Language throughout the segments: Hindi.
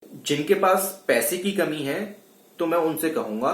जिनके पास पैसे की कमी है तो मैं उनसे कहूंगा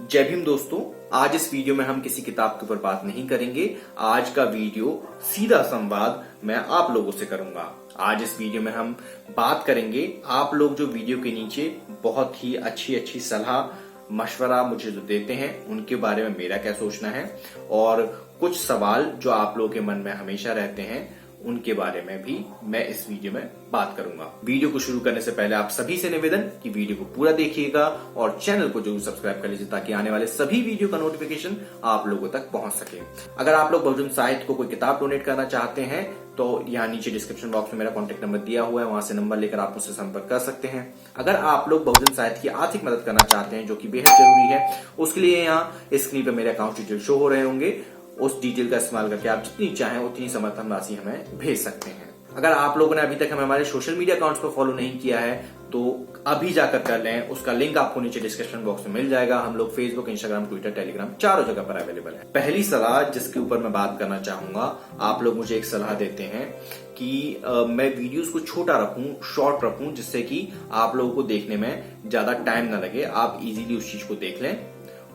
जय भीम दोस्तों। आज इस वीडियो में हम किसी किताब के ऊपर बात नहीं करेंगे। आज का वीडियो सीधा संवाद मैं आप लोगों से करूंगा। आज इस वीडियो में हम बात करेंगे, आप लोग जो वीडियो के नीचे बहुत ही अच्छी अच्छी सलाह मशवरा मुझे जो देते हैं उनके बारे में मेरा क्या सोचना है, और कुछ सवाल जो आप लोगों के मन में हमेशा रहते हैं उनके बारे में भी मैं इस वीडियो में बात करूंगा। वीडियो को शुरू करने से पहले आप सभी से निवेदन कि वीडियो को पूरा देखिएगा और चैनल को जरूर सब्सक्राइब कर लीजिए ताकि आने वाले सभी वीडियो का नोटिफिकेशन आप लोगों तक पहुंच सके। अगर आप लोग बहुजन साहित्य को कोई किताब डोनेट करना चाहते हैं तो यहाँ नीचे डिस्क्रिप्शन बॉक्स में मेरा कॉन्टेक्ट नंबर दिया हुआ है, वहां से नंबर लेकर आप मुझसे संपर्क कर सकते हैं। अगर आप लोग बहुजन साहित्य की आर्थिक मदद करना चाहते हैं जो कि बेहद जरूरी है, उसके लिए यहाँ स्क्रीन पर मेरे अकाउंट डिटेल शो हो रहे होंगे, उस डिटेल का इस्तेमाल करके आप जितनी चाहें उतनी समर्थन राशि हमें भेज सकते हैं। अगर आप लोगों ने अभी तक हमें हमारे सोशल मीडिया अकाउंट्स पर फॉलो नहीं किया है तो अभी जाकर कर लें, उसका लिंक आपको नीचे डिस्क्रिप्शन बॉक्स में मिल जाएगा। हम लोग फेसबुक, इंस्टाग्राम, ट्विटर, टेलीग्राम चारों जगह पर अवेलेबल है। पहली सलाह जिसके ऊपर मैं बात करना चाहूंगा, आप लोग मुझे एक सलाह देते हैं कि मैं वीडियोस को छोटा रखूं, शॉर्ट रखूं, जिससे कि आप लोगों को देखने में ज्यादा टाइम ना लगे, आप इजीली उस चीज को देख लें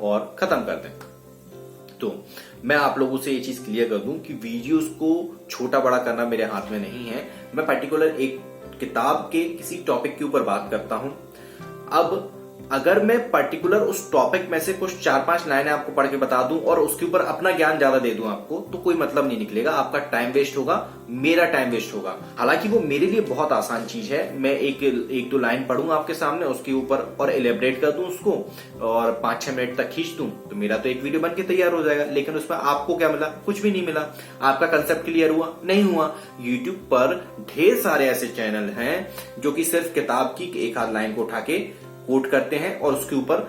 और खत्म कर दें। तो मैं आप लोगों से ये चीज क्लियर कर दूं कि वीडियोस को छोटा बड़ा करना मेरे हाथ में नहीं है। मैं पर्टिकुलर एक किताब के किसी टॉपिक के ऊपर बात करता हूं। अब अगर मैं पर्टिकुलर उस टॉपिक में से कुछ 4-5 लाइनें आपको पढ़ के बता दूं और उसके ऊपर अपना ज्ञान ज्यादा दे दूं आपको, तो कोई मतलब नहीं निकलेगा। आपका टाइम वेस्ट होगा, मेरा टाइम वेस्ट होगा। हालांकि वो मेरे लिए बहुत आसान चीज है। मैं एक दो लाइन पढ़ूंगा आपके सामने, उसके ऊपर और एलेबरेट कर दूं उसको और 5-6 मिनट तक खींच दूं, तो मेरा तो एक वीडियो बन के तैयार हो जाएगा। लेकिन उसमें आपको क्या मिला? कुछ भी नहीं मिला। आपका कंसेप्ट क्लियर हुआ? नहीं हुआ। यूट्यूब पर ढेर सारे ऐसे चैनल हैं जो कि सिर्फ किताब की एक आध लाइन को उठा के कोट करते हैं और उसके ऊपर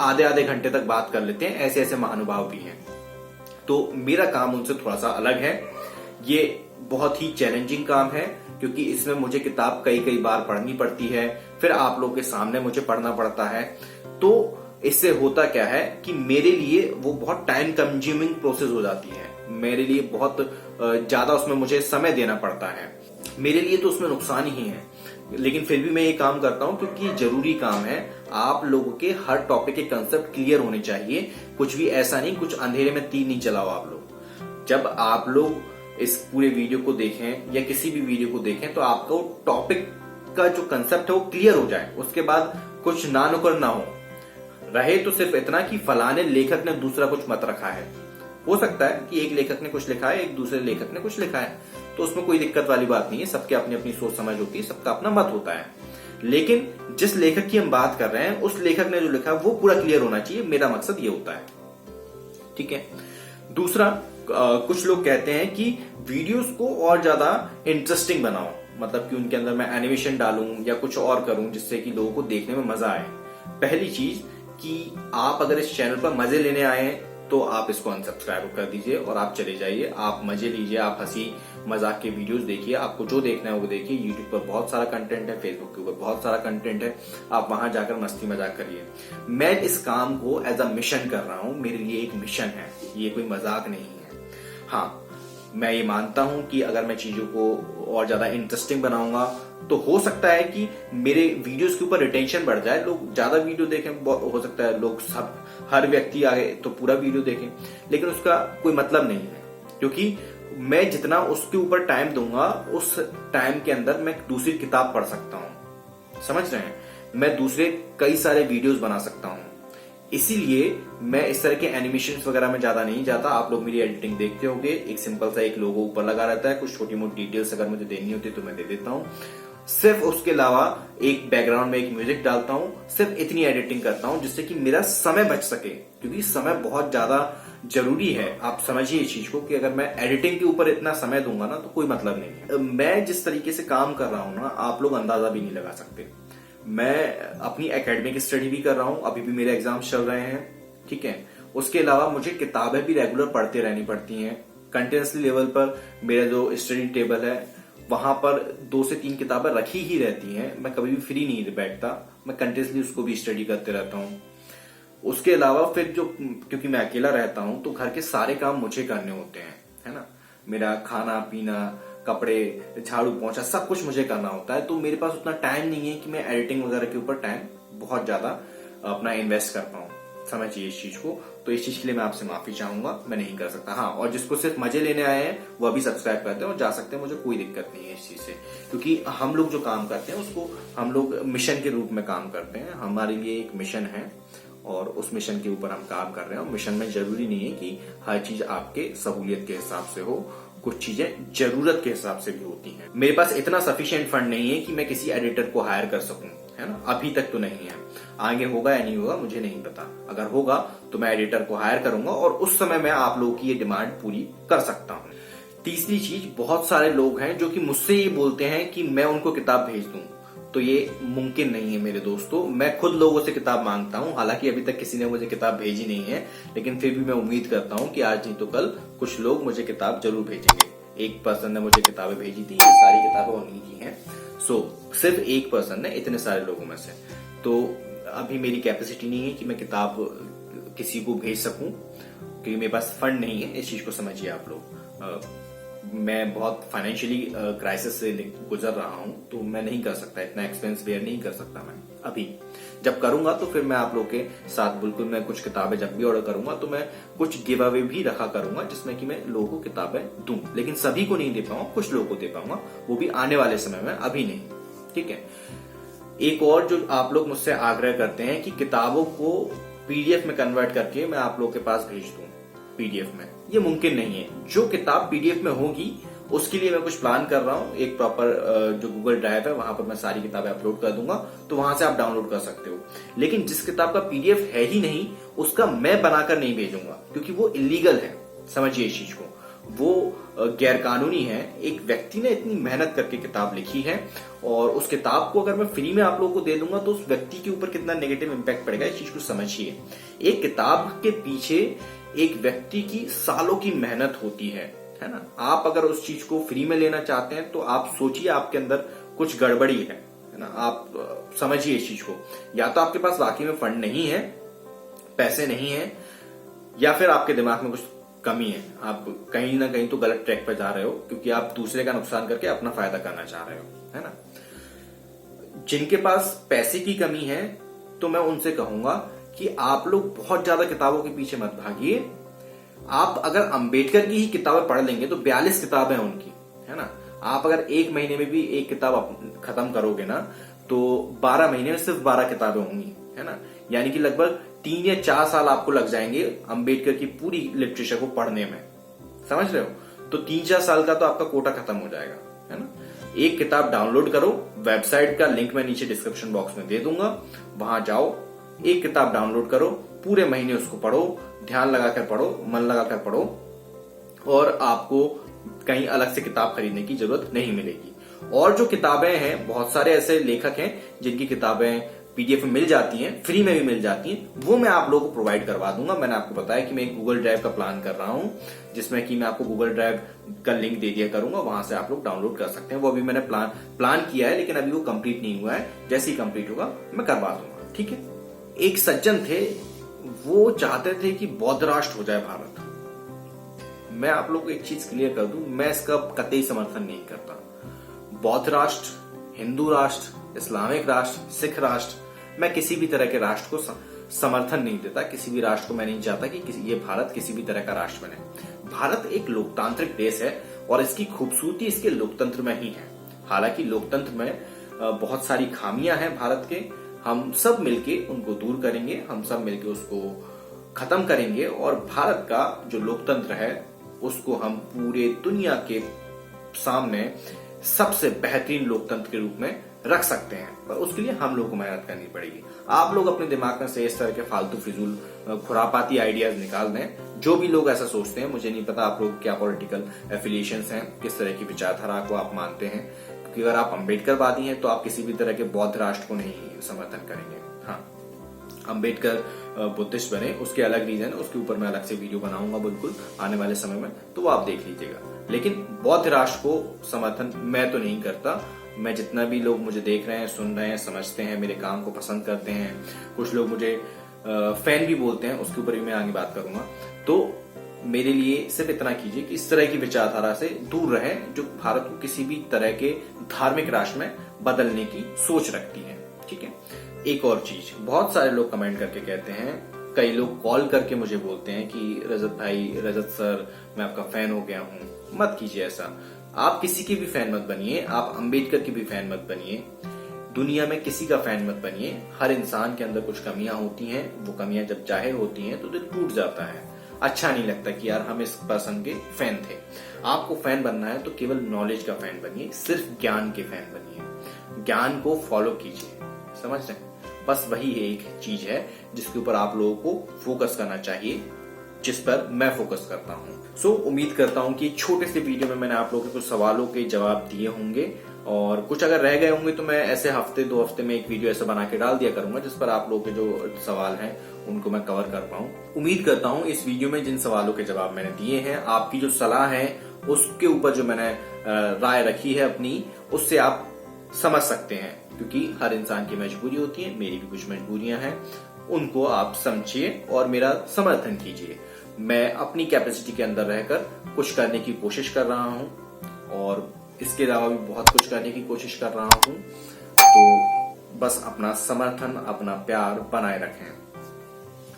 आधे आधे घंटे तक बात कर लेते हैं। ऐसे ऐसे महानुभाव भी हैं। तो मेरा काम उनसे थोड़ा सा अलग है। ये बहुत ही चैलेंजिंग काम है क्योंकि इसमें मुझे किताब कई बार पढ़नी पड़ती है, फिर आप लोगों के सामने मुझे पढ़ना पड़ता है। तो इससे होता क्या है कि मेरे लिए वो बहुत टाइम कंज्यूमिंग प्रोसेस हो जाती है। मेरे लिए बहुत ज्यादा उसमें मुझे समय देना पड़ता है। मेरे लिए तो उसमें नुकसान ही है, लेकिन फिर भी मैं ये काम करता हूं क्योंकि ये जरूरी काम है। आप लोगों के हर टॉपिक के कंसेप्ट क्लियर होने चाहिए। कुछ भी ऐसा नहीं, कुछ अंधेरे में तीर नहीं चलाओ आप लोग। जब आप लोग इस पूरे वीडियो को देखें या किसी भी वीडियो को देखें तो आपको टॉपिक का जो कंसेप्ट है वो क्लियर हो जाए। उसके बाद कुछ ना नुक्कड़ ना हो रहे, तो सिर्फ इतना कि फलाने लेखक ने दूसरा कुछ मत रखा है। हो सकता है कि एक लेखक ने कुछ लिखा है, एक दूसरे लेखक ने कुछ लिखा है, तो उसमें कोई दिक्कत वाली बात नहीं है। सबके अपनी अपनी सोच समझ होती है, सबका अपना मत होता है। लेकिन जिस लेखक की हम बात कर रहे हैं उस लेखक ने जो लिखा है वो पूरा क्लियर होना चाहिए। मेरा मकसद ये होता है, ठीक है। दूसरा, कुछ लोग कहते हैं कि वीडियोस को और ज्यादा इंटरेस्टिंग बनाओ, मतलब कि उनके अंदर मैं एनिमेशन डालूं या कुछ और करूं जिससे कि लोगों को देखने में मजा आए। पहली चीज कि आप अगर इस चैनल पर मजे लेने आए हैं तो आप इसको अनसब्सक्राइब कर दीजिए और आप चले जाइए। आप मजे लीजिए, आप हंसी मजाक के वीडियोस देखिए, आपको जो देखना है वो देखिए। यूट्यूब पर बहुत सारा कंटेंट है, फेसबुक के ऊपर बहुत सारा कंटेंट है, आप वहां जाकर मस्ती मजाक करिए। मैं इस काम को एज अ मिशन कर रहा हूं, मेरे लिए एक मिशन है, ये कोई मजाक नहीं है। हाँ, मैं ये मानता हूं कि अगर मैं चीजों को और ज्यादा इंटरेस्टिंग बनाऊंगा तो हो सकता है कि मेरे वीडियोस के ऊपर रिटेंशन बढ़ जाए, लोग ज्यादा वीडियो देखें। हो सकता है लोग सब हर व्यक्ति आए तो पूरा वीडियो देखें, लेकिन उसका कोई मतलब नहीं है क्योंकि मैं जितना उसके ऊपर टाइम दूंगा उस टाइम के अंदर मैं दूसरी किताब पढ़ सकता हूं। समझ रहे हैं? मैं दूसरे कई सारे वीडियोस बना सकता हूं। इसीलिए मैं इस तरह के एनिमेशंस वगैरह में ज्यादा नहीं जाता। आप लोग मेरी एडिटिंग देखते होंगे, एक सिंपल सा एक लोगो ऊपर लगा रहता है, कुछ छोटी मोटी डिटेल्स अगर मुझे देनी होती है तो मैं दे देता हूं। सिर्फ उसके अलावा एक बैकग्राउंड में एक म्यूजिक डालता हूं। सिर्फ इतनी एडिटिंग करता हूं जिससे कि मेरा समय बच सके, क्योंकि समय बहुत ज्यादा जरूरी है। आप समझिए इस चीज को कि अगर मैं एडिटिंग के ऊपर इतना समय दूंगा ना तो कोई मतलब नहीं है। मैं जिस तरीके से काम कर रहा हूं ना, आप लोग अंदाजा भी नहीं लगा सकते। मैं अपनी एकेडमिक स्टडी भी कर रहा हूं, अभी भी मेरे एग्जाम्स चल रहे हैं, ठीक है। उसके अलावा मुझे किताबें भी रेगुलर पढ़ते रहनी पड़ती हैं। कंटिन्यूसली लेवल पर मेरा जो स्टडी टेबल है वहां पर 2 से 3 किताबें रखी ही रहती हैं। मैं कभी भी फ्री नहीं बैठता, मैं कंटिन्यूसली उसको भी स्टडी करते रहता हूँ। उसके अलावा फिर जो, क्योंकि मैं अकेला रहता हूँ तो घर के सारे काम मुझे करने होते हैं, है ना। मेरा खाना पीना, कपड़े, झाड़ू पोंछा सब कुछ मुझे करना होता है, तो मेरे पास उतना टाइम नहीं है कि मैं एडिटिंग वगैरह के ऊपर टाइम बहुत ज्यादा अपना इन्वेस्ट कर पाऊं। समझिए इस चीज को। तो इस चीज के लिए मैं आपसे माफी चाहूंगा, मैं नहीं कर सकता। हाँ, और जिसको सिर्फ मजे लेने आए हैं वो अभी सब्सक्राइब करते हैं और जा सकते हैं, मुझे कोई दिक्कत नहीं है इस चीज से, क्योंकि हम लोग जो काम करते हैं उसको हम लोग मिशन के रूप में काम करते हैं। हमारे लिए एक मिशन है और उस मिशन के ऊपर हम काम कर रहे हैं। और मिशन में जरूरी नहीं है कि हर चीज आपके सहूलियत के हिसाब से हो, कुछ चीजें जरूरत के हिसाब से भी होती हैं। मेरे पास इतना सफिशिएंट फंड नहीं है कि मैं किसी एडिटर को हायर कर सकूं, है ना, अभी तक तो नहीं है। आगे होगा या नहीं होगा मुझे नहीं पता। अगर होगा तो मैं एडिटर को हायर करूंगा और उस समय मैं आप लोगों की ये डिमांड पूरी कर सकता हूं। तीसरी चीज, बहुत सारे लोग हैं जो कि मुझसे ये बोलते हैं कि मैं उनको किताब भेज दूं, तो ये मुमकिन नहीं है मेरे दोस्तों। मैं खुद लोगों से किताब मांगता हूं, हालांकि अभी तक किसी ने मुझे किताब भेजी नहीं है, लेकिन फिर भी मैं उम्मीद करता हूं कि आज नहीं तो कल कुछ लोग मुझे किताब जरूर भेजेंगे। एक पर्सन ने मुझे किताबें भेजी थी, ये सारी किताबें उन्हीं की हैं। सिर्फ एक पर्सन ने इतने सारे लोगों में से। तो अभी मेरी कैपेसिटी नहीं है कि मैं किताब किसी को भेज सकूं, क्योंकि मेरे पास फंड नहीं है। इस चीज को समझिए आप लोग। मैं बहुत फाइनेंशियली क्राइसिस से गुजर रहा हूं, तो मैं नहीं कर सकता, इतना एक्सपेंस बेयर नहीं कर सकता मैं अभी। जब करूंगा तो फिर मैं आप लोग के साथ बिल्कुल, मैं कुछ किताबें जब भी ऑर्डर करूंगा तो मैं कुछ गिव अवे भी रखा करूंगा, जिसमें कि मैं लोगों को किताबें दूं, लेकिन सभी को नहीं दे पाऊंगा, कुछ लोगों को दे पाऊंगा, वो भी आने वाले समय में, अभी नहीं। ठीक है। एक और जो आप लोग मुझसे आग्रह करते हैं कि किताबों को पीडीएफ में कन्वर्ट करके मैं आप लोग के पास भेज दूं पीडीएफ में, ये मुमकिन नहीं है। जो किताब पीडीएफ में होगी उसके लिए मैं कुछ प्लान कर रहा हूं। एक प्रॉपर जो गूगल ड्राइव है वहां पर मैं सारी किताबें अपलोड कर दूंगा, तो वहां से आप डाउनलोड कर सकते हो। लेकिन जिस किताब का पीडीएफ है ही नहीं उसका मैं बनाकर नहीं भेजूंगा, क्योंकि वो इलीगल है। समझिए इस चीज को, वो गैर कानूनी है। एक व्यक्ति ने इतनी मेहनत करके किताब लिखी है और उस किताब को अगर मैं फ्री में आप लोगों को दे दूंगा तो उस व्यक्ति के ऊपर कितना नेगेटिव इंपैक्ट पड़ेगा, इस चीज को समझिए। एक किताब के पीछे एक व्यक्ति की सालों की मेहनत होती है ना। आप अगर उस चीज को फ्री में लेना चाहते हैं तो आप सोचिए आपके अंदर कुछ गड़बड़ी है ना। आप समझिए इस चीज को। या तो आपके पास वाकई में फंड नहीं है, पैसे नहीं है, या फिर आपके दिमाग में कुछ कमी है। आप कहीं ना कहीं तो गलत ट्रैक पर जा रहे हो, क्योंकि आप दूसरे का नुकसान करके अपना फायदा करना चाह रहे हो, है ना। जिनके पास पैसे की कमी है तो मैं उनसे कहूंगा कि आप लोग बहुत ज्यादा किताबों के पीछे मत भागिए। आप अगर अंबेडकर की ही किताबें पढ़ लेंगे तो 42 किताबें हैं उनकी, है ना। आप अगर एक महीने में भी एक किताब खत्म करोगे ना तो 12 महीने में सिर्फ 12 किताबें होंगी, है ना। यानी कि लगभग 3 या 4 साल आपको लग जाएंगे अंबेडकर की पूरी लिटरेचर को पढ़ने में। समझ रहे हो? तो 3-4 साल का तो आपका कोटा खत्म हो जाएगा, है ना। एक किताब डाउनलोड करो, वेबसाइट का लिंक मैं नीचे डिस्क्रिप्शन बॉक्स में दे दूंगा, वहां जाओ, एक किताब डाउनलोड करो, पूरे महीने उसको पढ़ो, ध्यान लगाकर पढ़ो, मन लगाकर पढ़ो, और आपको कहीं अलग से किताब खरीदने की जरूरत नहीं मिलेगी। और जो किताबें हैं, बहुत सारे ऐसे लेखक हैं जिनकी किताबें पीडीएफ में मिल जाती हैं, फ्री में भी मिल जाती हैं, वो मैं आप लोगों को प्रोवाइड करवा दूंगा। मैंने आपको बताया कि मैं एक गूगल ड्राइव का प्लान कर रहा हूं, जिसमें कि मैं आपको गूगल ड्राइव का लिंक दे दिया करूंगा, वहां से आप लोग डाउनलोड कर सकते हैं। वो अभी मैंने प्लान किया है, लेकिन अभी वो कंप्लीट नहीं हुआ है। जैसे ही कंप्लीट होगा मैं करवा दूंगा, ठीक है। एक सज्जन थे, वो चाहते थे कि बौद्ध राष्ट्र हो जाए भारत। मैं आप लोगों को एक चीज क्लियर कर दूं, मैं इसका कतई समर्थन नहीं करता। बौद्ध राष्ट्र, हिंदू राष्ट्र, इस्लामिक राष्ट्र, सिख राष्ट्र, मैं किसी भी तरह के राष्ट्र को समर्थन नहीं देता। किसी भी राष्ट्र को मैं नहीं चाहता कि ये भारत किसी भी तरह का राष्ट्र बने। भारत एक लोकतांत्रिक देश है और इसकी खूबसूरती इसके लोकतंत्र में ही है। हालांकि लोकतंत्र में बहुत सारी खामियां हैं भारत के, हम सब मिलके उनको दूर करेंगे, हम सब मिलके उसको खत्म करेंगे और भारत का जो लोकतंत्र है उसको हम पूरे दुनिया के सामने सबसे बेहतरीन लोकतंत्र के रूप में रख सकते हैं। पर उसके लिए हम लोग को मेहनत करनी पड़ेगी। आप लोग अपने दिमाग में से इस तरह के फालतू फिजूल खुरापाती आइडियाज निकाल दें। जो भी लोग ऐसा सोचते हैं, मुझे नहीं पता आप लोग क्या पॉलिटिकल एफिलिएशंस हैं, किस तरह की विचारधारा को आप मानते हैं, क्योंकि अगर आप अम्बेडकरवादी हैं तो आप किसी भी तरह के बौद्ध राष्ट्र को नहीं समर्थन करेंगे। हाँ, अम्बेडकर बुद्धिस्ट बने, उसके अलग रीजन, उसके ऊपर मैं अलग से वीडियो बनाऊंगा बिल्कुल आने वाले समय में, तो वो आप देख लीजिएगा। लेकिन बौद्ध राष्ट्र को समर्थन मैं तो नहीं करता। मैं जितना भी लोग मुझे देख रहे हैं, सुन रहे हैं, समझते हैं, मेरे काम को पसंद करते हैं, कुछ लोग मुझे फैन भी बोलते हैं, उसके ऊपर भी मैं आगे बात करूंगा। तो मेरे लिए सिर्फ इतना कीजिए कि इस तरह की विचारधारा से दूर रहे जो भारत को किसी भी तरह के धार्मिक राष्ट्र में बदलने की सोच रखती है। ठीक है। एक और चीज, बहुत सारे लोग कमेंट करके कहते हैं, कई लोग कॉल करके मुझे बोलते हैं कि रजत भाई, रजत सर, मैं आपका फैन हो गया हूं। मत कीजिए ऐसा। आप किसी के भी फैन मत बनिए, आप अंबेडकर की भी फैन मत बनिए, दुनिया में किसी का फैन मत बनिए। हर इंसान के अंदर कुछ कमियां होती हैं, वो कमियां जब जाहिर होती हैं तो दिल टूट जाता है। अच्छा नहीं लगता कि यार हम इस पर्सन के फैन थे। आपको फैन बनना है तो केवल नॉलेज का फैन बनिए, सिर्फ ज्ञान के फैन बनिए, ज्ञान को फॉलो कीजिए। समझ रहे हैं? बस वही एक चीज है जिसके ऊपर आप लोगों को फोकस करना चाहिए, जिस पर मैं फोकस करता हूँ। सो उम्मीद करता हूँ कि छोटे से वीडियो में मैंने आप लोगों के कुछ सवालों के जवाब दिए होंगे, और कुछ अगर रह गए होंगे तो मैं ऐसे हफ्ते 2 हफ्ते में एक वीडियो ऐसा बना के डाल दिया करूंगा जिस पर आप लोगों के जो सवाल हैं उनको मैं कवर कर पाऊं। उम्मीद करता हूं इस वीडियो में जिन सवालों के जवाब मैंने दिए हैं, आपकी जो सलाह है उसके ऊपर जो मैंने राय रखी है अपनी, उससे आप समझ सकते हैं, क्योंकि हर इंसान की मजबूरी होती है, मेरी भी कुछ मजबूरियां हैं, उनको आप समझिए और मेरा समर्थन कीजिए। मैं अपनी कैपेसिटी के अंदर रहकर कुछ करने की कोशिश कर रहा हूं, और इसके अलावा भी बहुत कुछ करने की कोशिश कर रहा हूं। तो बस अपना समर्थन, अपना प्यार बनाए रखें।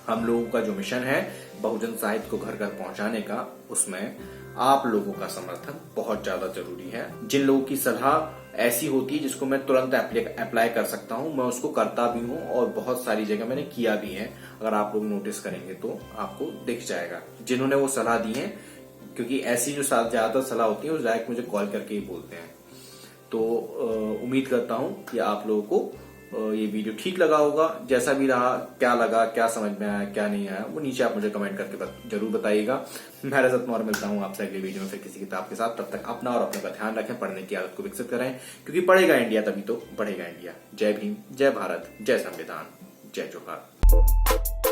हम लोगों का जो मिशन है बहुजन साहित्य को घर घर पहुंचाने का, उसमें आप लोगों का समर्थन बहुत ज्यादा जरूरी है। जिन लोगों की सलाह ऐसी होती है जिसको मैं तुरंत अप्लाई कर सकता हूं, मैं उसको करता भी हूं, और बहुत सारी जगह मैंने किया भी है। अगर आप लोग नोटिस करेंगे तो आपको दिख जाएगा जिन्होंने वो सलाह दी है, क्योंकि ऐसी जो ज्यादातर सलाह होती है वो डायरेक्ट मुझे कॉल करके ही बोलते हैं। तो उम्मीद करता हूं कि आप लोगों को ये वीडियो ठीक लगा होगा। जैसा भी रहा, क्या लगा, क्या समझ में आया, क्या नहीं आया, वो नीचे आप मुझे कमेंट करके जरूर बताइएगा। मैं रजत मौर्य मिलता हूं आपसे अगले वीडियो में फिर किसी किताब के साथ। तब तक अपना और अपने का ध्यान रखें, पढ़ने की आदत को विकसित करें, क्योंकि पढ़ेगा इंडिया तभी तो बढ़ेगा इंडिया। जय भीम, जय भारत, जय संविधान, जय जोहार।